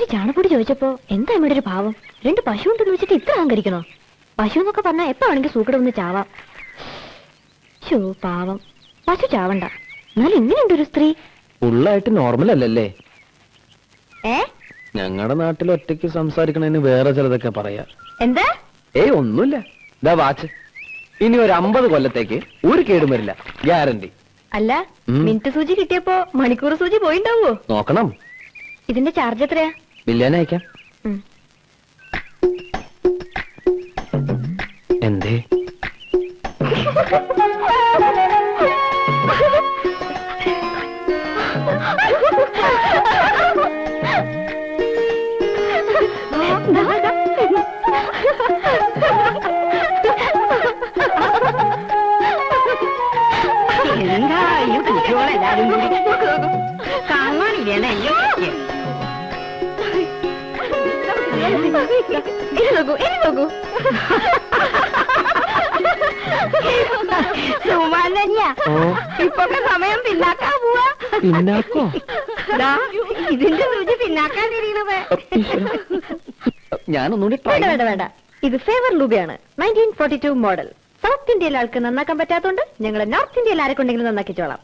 ഇത്തിരി ചാണപ്പൊടി ചോദിച്ചപ്പോ എന്താ ഇവിടെ ഒരു ഭാവം? 2 പശു ഉണ്ടെന്ന് വെച്ചിട്ട് ഇത്ര അഹങ്കരിക്കണോ? പശു എന്നൊക്കെ പറഞ്ഞാൽ എപ്പോ വേണമെങ്കിൽ സൂക്കട ഒന്ന് ചാവാം. ശോ പാവം, പശു ചാവണ്ട. എന്നാലും ഇങ്ങനെയുണ്ട് ഒരു സ്ത്രീ. ഫുള്ളായിട്ട് നോർമൽ അല്ലല്ലേ? ഞങ്ങളുടെ നാട്ടിൽ ഒറ്റയ്ക്ക് സംസാരിക്കണതിന് വേറെ ചിലതൊക്കെ പറയാ. എന്താ? ഒന്നുമില്ല. ഇതാ വാച്ച്. ഇനി ഒരു 50 കൊല്ലത്തേക്ക് ഒരു കേടും വരില്ല, ഗ്യാരണ്ടി. അല്ല, മിനിറ്റ് സൂചി കിട്ടിയപ്പോ മണിക്കൂർ സൂചി പോയിണ്ടാവോ? നോക്കണം. ഇതിന്റെ ചാർജ് എത്രയാ? ബില്ലിന് അയക്കാം. എന്തേ? എന്താ ഈ കുട്ടികളെല്ലാരും കൂടി കാണാനില്ലേ? സുമാലന്യാ, ഇപ്പൊക്കെ സമയം പിന്നാക്കാ പോവാ. പിന്നാക്കോ? ഇതിന്റെ സൂചി പിന്നാക്കാൻ തിരിയണത്. ഞാനൊന്നുകൂടി വേണ്ട വേണ്ട, ഇത് ഫേവർ ലൂബിയാണ്. 1942 മോഡൽ. സൗത്ത് ഇന്ത്യയിലെ ആൾക്ക് നന്നാക്കാൻ പറ്റാത്തോണ്ട് ഞങ്ങൾ നോർത്ത് ഇന്ത്യയിൽ ആരെക്കൊണ്ടെങ്കിലും നന്നാക്കിച്ചോളാം.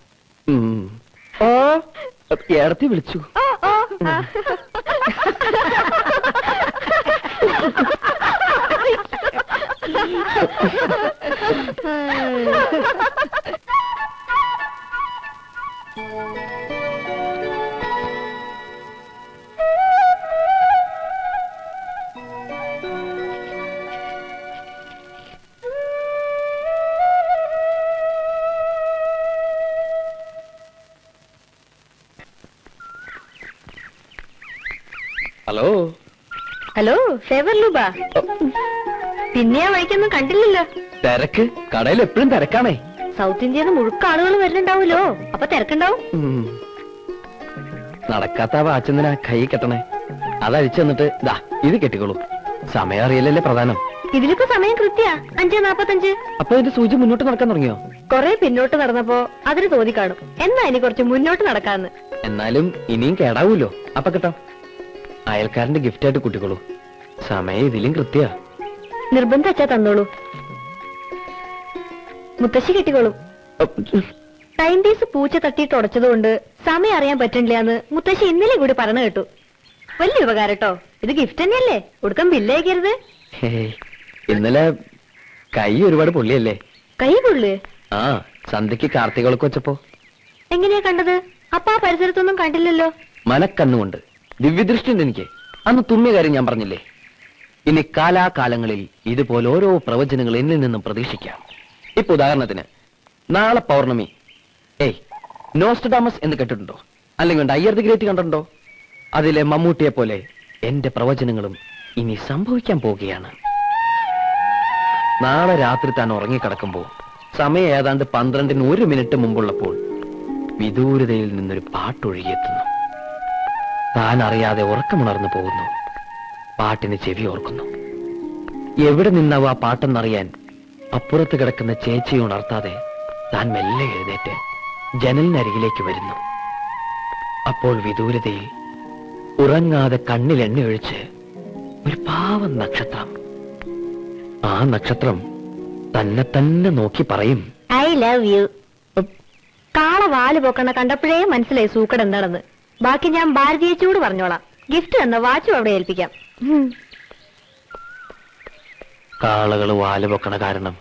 ഏടത്തി വിളിച്ചു. Hello hello, favour Leuba. പിന്നെ വഴിക്കൊന്നും കണ്ടില്ലല്ലോ. തിരക്ക് കടയിൽ എപ്പോഴും തിരക്കാണേ. സൗത്ത് ഇന്ത്യയിൽ നിന്ന് മുഴുക്ക ആളുകൾ വരുന്നുണ്ടാവൂലോ, അപ്പൊ തിരക്കുണ്ടാവും. നടക്കാത്ത വാച്ചെന്തിനാ കൈ കെട്ടണേ? അതഴിച്ചു തന്നിട്ട് ദാ ഇത് കെട്ടിക്കോളൂ. സമയം അറിയില്ലല്ലേ പ്രധാനം. ഇതിലിപ്പോ സമയം കൃത്യ 5:45. അപ്പൊ ഇതിന്റെ സൂചി മുന്നോട്ട് നടക്കാൻ തുടങ്ങിയോ? കൊറേ പിന്നോട്ട് നടന്നപ്പോ അതിന് തോന്നി കാണും എന്നാ ഇനി കുറച്ച് മുന്നോട്ട് നടക്കാന്ന്. എന്നാലും ഇനിയും കേടാവൂലോ. അപ്പൊ കിട്ടാം. അയൽക്കാരന്റെ ഗിഫ്റ്റ് ആയിട്ട് കൂട്ടിക്കോളൂ. സമയം ഇതിലും കൃത്യ. നിർബന്ധം അച്ഛാ തന്നോളൂ. മുത്തശ്ശി കിട്ടിക്കോളും. ടൈം പീസ് പൂച്ച തട്ടിയിട്ട് ഉടച്ചതുകൊണ്ട് സമയം അറിയാൻ പറ്റില്ലാന്ന് മുത്തശ്ശി ഇന്നലെ കൂടി പറഞ്ഞു കേട്ടു. വലിയ ഉപകാരം കേട്ടോ. ഇത് ഗിഫ്റ്റ് തന്നെയല്ലേ, കൊടുക്കാൻ ബില്ലേക്കരുത്. ഇന്നലെ കൈ ഒരുപാട് പൊള്ളിയല്ലേ? കൈ പൊള്ളു? ആ, സന്ധ്യക്ക് കാർത്തികൾക്ക് വെച്ചപ്പോ. എങ്ങനെയാ കണ്ടത്? അപ്പൊ ആ പരിസരത്തൊന്നും കണ്ടില്ലല്ലോ. മനക്കണ്ണുകൊണ്ട് ദിവ്യദൃഷ്ടി ഉണ്ട് എനിക്ക്. അന്ന് തുമ്മിയ കാര്യം ഞാൻ പറഞ്ഞില്ലേ? ഇനി കാലാകാലങ്ങളിൽ ഇതുപോലെ ഓരോ പ്രവചനങ്ങൾ എന്നിൽ നിന്നും പ്രതീക്ഷിക്കാം. ഇപ്പൊ ഉദാഹരണത്തിന് നാളെ പൗർണമി. നോസ്ട്രഡാമസ് എന്ന് കേട്ടിട്ടുണ്ടോ? അല്ലെങ്കിൽ അയ്യർ ദി ഗ്രേറ്റ് കണ്ടിട്ടുണ്ടോ? അതിലെ മമ്മൂട്ടിയെ പോലെ എന്റെ പ്രവചനങ്ങളും ഇനി സംഭവിക്കാൻ പോവുകയാണ്. നാളെ രാത്രി താൻ ഉറങ്ങിക്കിടക്കുമ്പോ സമയം ഏതാണ്ട് 12-ന് 1 മിനിറ്റ് മുമ്പുള്ളപ്പോൾ വിദൂരതയിൽ നിന്നൊരു പാട്ടൊഴുകിയെത്തുന്നു. താൻ അറിയാതെ ഉറക്കമുണർന്നു പോകുന്നു. പാട്ടിന് ചെവി ഓർക്കുന്നു. എവിടെ നിന്നാവും ആ പാട്ടെന്നറിയാൻ അപ്പുറത്ത് കിടക്കുന്ന ചേച്ചിയെ ഉണർത്താതെ താൻ മെല്ലെ എഴുന്നേറ്റ് ജനലിനരികിലേക്ക് വരുന്നു. അപ്പോൾ വിദൂരതയിൽ ഉറങ്ങാതെ കണ്ണിൽ എണ്ണയൊഴിച്ച് ഒരു പാവം നക്ഷത്രം. ആ നക്ഷത്രം തന്നെ തന്നെ നോക്കി പറയും, ഐ ലവ് യു. കാള വാല് പോക്കണ കണ്ടപ്പോഴേ മനസ്സിലായി സൂക്കട് എന്താണെന്ന്. ബാക്കി ഞാൻ ഭാരതീയച്ചൂട് പറഞ്ഞോളാം. ഗിഫ്റ്റ് തന്ന വാച്ചും അവിടെ ഏൽപ്പിക്കാം. കാളകൾ വാല് പൊക്കണ കാരണം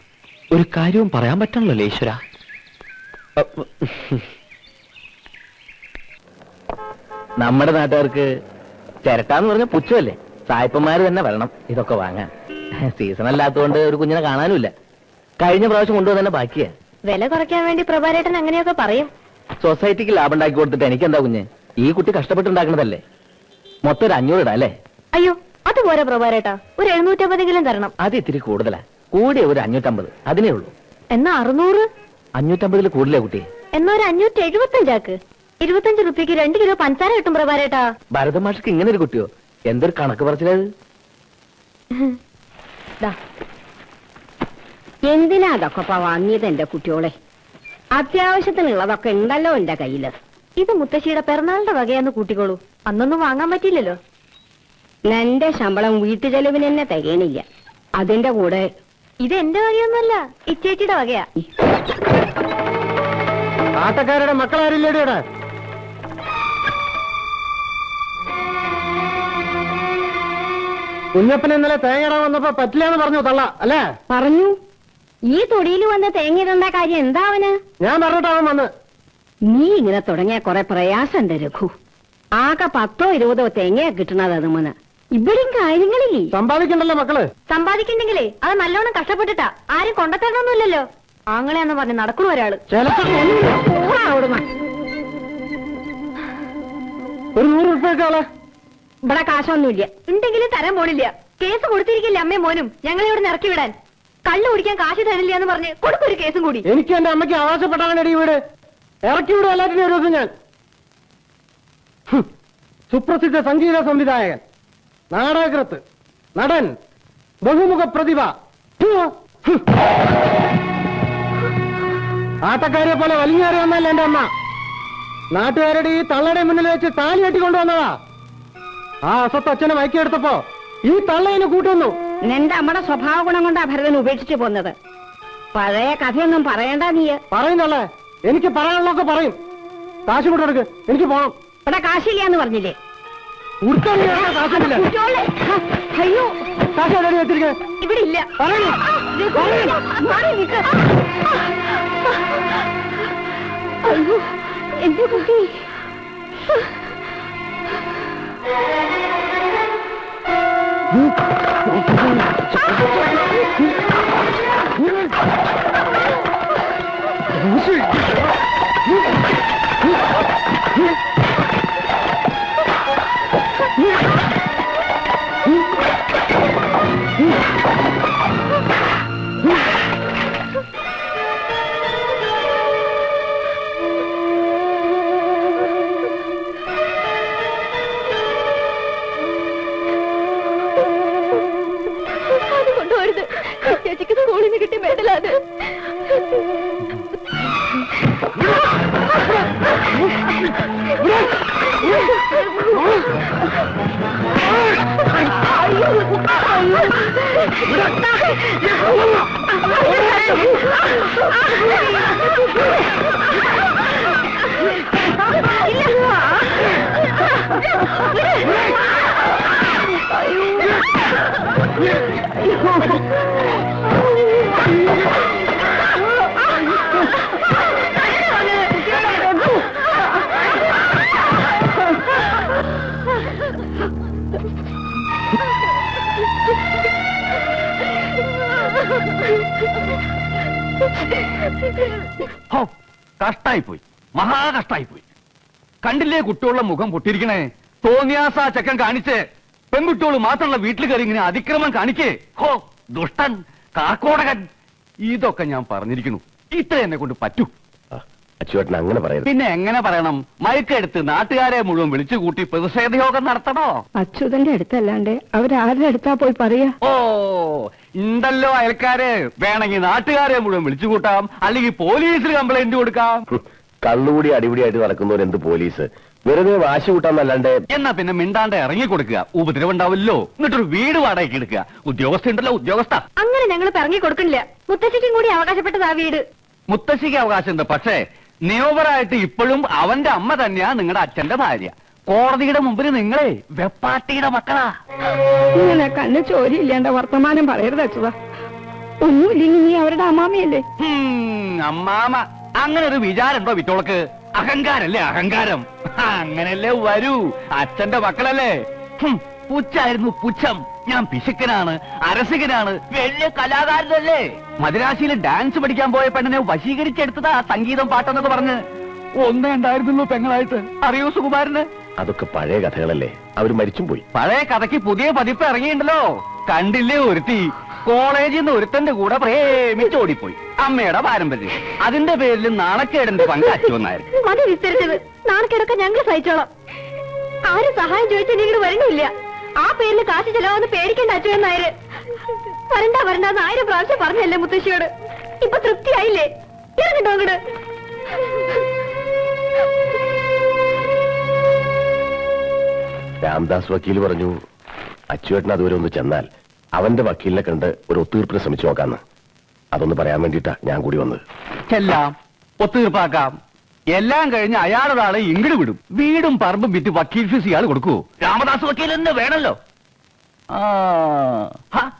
ഒരു കാര്യവും പറയാൻ പറ്റണല്ലോ ഈശ്വര. നമ്മുടെ നാട്ടുകാർക്ക് ചിരട്ടാന്ന് പറഞ്ഞ പുച്ഛമല്ലേ? സായിപ്പന്മാര് തന്നെ വരണം ഇതൊക്കെ വാങ്ങാൻ. സീസൺ അല്ലാത്തതുകൊണ്ട് ഒരു കുഞ്ഞിനെ കാണാനുമില്ല. കഴിഞ്ഞ പ്രാവശ്യം കൊണ്ടുവന്ന് തന്നെ ബാക്കിയാ. വില കുറയ്ക്കാൻ വേണ്ടി പ്രഭാരേട്ടൻ അങ്ങനെയൊക്കെ പറയും. സൊസൈറ്റിക്ക് ലാഭം ഉണ്ടാക്കി കൊടുത്തിട്ട് എനിക്കെന്താ കുഞ്ഞ്? ഈ കുട്ടി കഷ്ടപ്പെട്ടുണ്ടാക്കണതല്ലേ. മൊത്തം ഒരു 500 ഇടാം അല്ലേ? അയ്യോ, അതുപോലെ പ്രഭാരേട്ടാ, ഒരു 750 തരണം. അത് ഇത്തിരി കൂടുതലാ. കൂടിയ ഒരു 550, അതിനേ ഉള്ളൂ. എന്നാ 600? 550 കൂടുതലേ കുട്ടി. എന്നാ ഒരു 575 ആക്ക്. 25 റുപ്യക്ക് 2 കിലോ പഞ്ചസാര കിട്ടും പ്രഭാരേട്ടാ. ഭരതമാഷിക്ക് ഇങ്ങനെ ഒരു കുട്ടിയോ? എന്തൊരു കണക്ക് പറച്ചിലത്. എന്തിനാ അതൊക്കെ വാങ്ങിയത് എന്റെ കുട്ടിയോളെ? അത്യാവശ്യത്തിനുള്ളതൊക്കെ ഉണ്ടല്ലോ എന്റെ കയ്യില്. ഇത് മുത്തശ്ശിയുടെ പിറന്നാളിന്റെ വകയാന്ന് കൂട്ടിക്കോളൂ. അന്നൊന്നും വാങ്ങാൻ പറ്റില്ലല്ലോ. എന്റെ ശമ്പളം വീട്ടു ചെലവിന് തന്നെ തികയണില്ല. അതിന്റെ കൂടെ ഇത് എന്റെ വകയൊന്നുമല്ല, ഇച്ചേച്ചിയുടെ വകയാ. ആട്ടക്കാരുടെ മക്കളാരില്ലേടിയുടെ? കുഞ്ഞപ്പൻ ഇന്നലെ തേങ്ങയിടാൻ വന്നപ്പോ പറ്റില്ലെന്ന് പറഞ്ഞു തള്ള അല്ലേ? പറഞ്ഞു. ഈ തൊടിയിൽ വന്ന് തേങ്ങയിടേണ്ട കാര്യം എന്താ അവന്? ഞാൻ പറഞ്ഞിട്ടാവും വന്ന്. നീ ഇങ്ങനെ തുടങ്ങിയ കുറെ പ്രയാസമുണ്ട് രഘു. ആകെ 10 or 20 തേങ്ങയാ കിട്ടണത്. അതുമൂന്ന് ഇവിടെയും കാര്യങ്ങളില്ലേ? സമ്പാദിക്കണ്ടല്ലോ മക്കള്. സമ്പാദിക്കണ്ടെങ്കിലേ അത് നല്ലോണം കഷ്ടപ്പെട്ടിട്ടാ. ആരും കൊണ്ടത്തരണമൊന്നുമില്ലല്ലോ. ആങ്ങളെയാന്ന് പറഞ്ഞ് നടക്കണ ഒരാള്. ഒരു 100 ഉറുപ്പിയേക്കാളെ ഇവിടെ കാശൊന്നുമില്ല. ഉണ്ടെങ്കിലും തരാൻ പോണില്ല. കേസ് കൊടുത്തിരിക്കില്ല അമ്മയും മോനും ഞങ്ങളെ ഇവിടെ ഇറക്കി വിടാൻ. കള്ളു കുടിക്കാൻ കാശ് തരില്ല എന്ന് പറഞ്ഞ് കൊടുക്കൊരു കേസും കൂടി. എനിക്ക് എന്റെ അമ്മയ്ക്ക് അവകാശപ്പെട്ടാണ് ഈ വീട്. ഇറക്കി വിടും എല്ലാറ്റിനും ഒരു ദിവസം ഞാൻ. സുപ്രസിദ്ധ സംഗീത സംവിധായകൻ, നാടകകൃത്ത്, നടൻ, ബഹുമുഖ പ്രതിഭ. ആട്ടക്കാരെ പോലെ വലിഞ്ഞേറി വന്നല്ല എന്റെ അമ്മ. നാട്ടുകാരുടെ ഈ തള്ളയുടെ മുന്നിൽ വെച്ച് താലി കെട്ടിക്കൊണ്ടുവന്നതാ. ആ അസത്ത് അച്ഛനെ മയക്കിയെടുത്തപ്പോ ഈ തള്ളയിന് കൂട്ടുന്നു. നിന്റെ അമ്മയുടെ സ്വഭാവ ഗുണം കൊണ്ടാ ഭരതൻ ഉപേക്ഷിച്ചു പോന്നത്. പഴയ കഥയൊന്നും പറയണ്ട നീ. പറയുന്നല്ലേ, എനിക്ക് പറയാനുള്ളതൊക്കെ പറയും. കാശ് കൊണ്ടെടുക്ക്, എനിക്ക് പോണം. ഇവിടെ കാശില്ലാന്ന് പറഞ്ഞില്ലേ? കാശില്ല. അയ്യോ, കാശ് എവിടെ വെച്ചിരിക്കേ? ഇവിടെ ഇല്ല. പറയൂ. അയ്യോ, എന്റെ കുട്ടി. കൊണ്ടുപോരുത്. ചേച്ചിക്ക് സ്കൂളിൽ നിന്ന് കിട്ടിയ മെഡലാണ്. കഷ്ടായിപ്പോയി, മഹാകഷ്ടായിപ്പോയി. കണ്ടില്ലേ കുട്ടികളുടെ മുഖം പൊട്ടിയിരിക്കണേ? തോന്നിയാസ ചക്കൻ കാണിച്ച് പെൺകുട്ടികൾ മാത്രമുള്ള വീട്ടിൽ കയറി ഇങ്ങനെ അതിക്രമം കാണിക്കേ. ഹോ, ദുഷ്ടൻ, കാക്കോടകൻ. ഇതൊക്കെ ഞാൻ പറഞ്ഞിരിക്കുന്നു. ഇത്ര എന്നെ കൊണ്ട് പറ്റൂ. അച്ചുവേട്ടൻ അങ്ങനെ പറയുന്നത്. പിന്നെ എങ്ങനെ പറയണം? മയക്കെടുത്ത് നാട്ടുകാരെ മുഴുവൻ വിളിച്ചു കൂട്ടി പ്രതിഷേധയോഗം നടത്തണോ? അച്യുതന്റെ അടുത്തല്ലാണ്ട് അവരാരുടെ അടുത്താ പോയി പറയാ? ഓ, ഉണ്ടല്ലോ അയൽക്കാരെ. വേണമെങ്കിൽ നാട്ടുകാരെ മുഴുവൻ വിളിച്ചു കൂട്ടാം, അല്ലെങ്കിൽ പോലീസിൽ കംപ്ലൈന്റ് കൊടുക്കാം. കള്ളുകൂടി അടിപിടിയായിട്ട് നടക്കുന്നവരെന്ത് പോലീസ്? വെറുതെ വാശി കൂട്ടാന്നല്ലാണ്ട്. എന്നാ പിന്നെ മിണ്ടാണ്ട് ഇറങ്ങി കൊടുക്കുക. ഉപദ്രവം ഉണ്ടാവില്ലോ. എന്നിട്ടൊരു വീട് വാടകയ്ക്ക് എടുക്കുക. ഉദ്യോഗസ്ഥ ഉണ്ടല്ലോ, ഉദ്യോഗസ്ഥ. അങ്ങനെ ഞങ്ങൾ ഇറങ്ങി കൊടുക്കണില്ല. മുത്തശ്ശിക്കും കൂടി അവകാശപ്പെട്ടതാ വീട്. മുത്തശ്ശിക്ക് അവകാശമുണ്ട്. പക്ഷേ നിയമപരമായിട്ട് ഇപ്പോഴും അവന്റെ അമ്മ തന്നെയാ നിങ്ങളുടെ അച്ഛന്റെ ഭാര്യ. കോടതിയുടെ മുമ്പിൽ നിങ്ങളെ വെപ്പാട്ടിയുടെ മക്കളാ. ഇങ്ങനെ കണ്ണ് ചോരയില്ലാണ്ട വർത്തമാനം പറയരുത് അച്യുത. ഒന്നുമില്ലെങ്കിൽ നീ അവരുടെ അമ്മാമയല്ലേ? അമ്മാമ അങ്ങനെ ഒരു വിചാരമുണ്ടോ വിറ്റോളക്ക്? അഹങ്കാരല്ലേ അഹങ്കാരം. അങ്ങനല്ലേ വരൂ. അച്ഛന്റെ മക്കളല്ലേ. പുച്ഛായിരുന്നു പുച്ഛം. ഞാൻ പിശുക്കനാണ്, അരസികനാണ്, വലിയ കലാകാരനല്ലേ. മദ്രാശിയിൽ ഡാൻസ് പഠിക്കാൻ പോയ പെണ്ണിനെ വശീകരിച്ചെടുത്തതാ സംഗീതം പാട്ടെന്നൊക്കെ പറഞ്ഞ്. ഒന്നേ ഉണ്ടായിരുന്നുള്ളൂ പെങ്ങളായിട്ട്. അറിയോ സുകുമാരന്? അതൊക്കെ പഴയ കഥകളല്ലേ, അവര് മരിച്ചും പോയി. പഴയ കഥയ്ക്ക് പുതിയ പതിപ്പ് ഇറങ്ങിയിട്ടുണ്ടല്ലോ. കണ്ടില്ലേ ഒരുത്തി കോളേജിൽ നിന്ന് ഒരുത്തന്റെ കൂടെ പ്രേമിച്ചോടിപ്പോയി. അമ്മയുടെ പാരമ്പര്യം. അതിന്റെ പേരിൽ നാണക്കേടിന്റെ പങ്ക് അച്ചുവന്നായിരുന്നു. മതി വിസ്തരിച്ചത്. നാണക്കേടൊക്കെ ഞങ്ങൾ സഹിച്ചോളാം. ആരും സഹായം ചോദിച്ചാൽ ഇങ്ങോട്ട് വരണില്ല. ആ പേരിൽ കാശ് ചെലവെന്ന് പേടിക്കേണ്ട അച്ചുവന്നായര്. വരണ്ട വരണ്ടെന്ന് 1000 പ്രാവശ്യം പറഞ്ഞല്ലേ മുത്തശ്ശിയോട്. ഇപ്പൊ തൃപ്തിയായില്ലേ? ഇറങ്ങിട്ടോ അങ്ങോട്ട്. രാംദാസ് വക്കീൽ പറഞ്ഞു അച്ചുവേട്ടൻ അതുവരെ ഒന്ന് ചെന്നാൽ അവന്റെ വക്കീലിനെ കണ്ട് ഒരു ഒത്തുതീർപ്പിന് ശ്രമിച്ചു നോക്കാന്ന്. അതൊന്ന് പറയാൻ വേണ്ടിയിട്ടാ ഞാൻ കൂടി വന്നത്. എല്ലാം ഒത്തുതീർപ്പാക്കാം. എല്ലാം കഴിഞ്ഞ് അയാളുടെ ആളെ ഇങ്ങോട്ട് വിടും. വീടും പറമ്പും വിറ്റ് വക്കീൽ ഫീസ് ഇയാൾ കൊടുക്കുവോ? രാമദാസ് വക്കീൽ തന്നെ വേണല്ലോ. ആ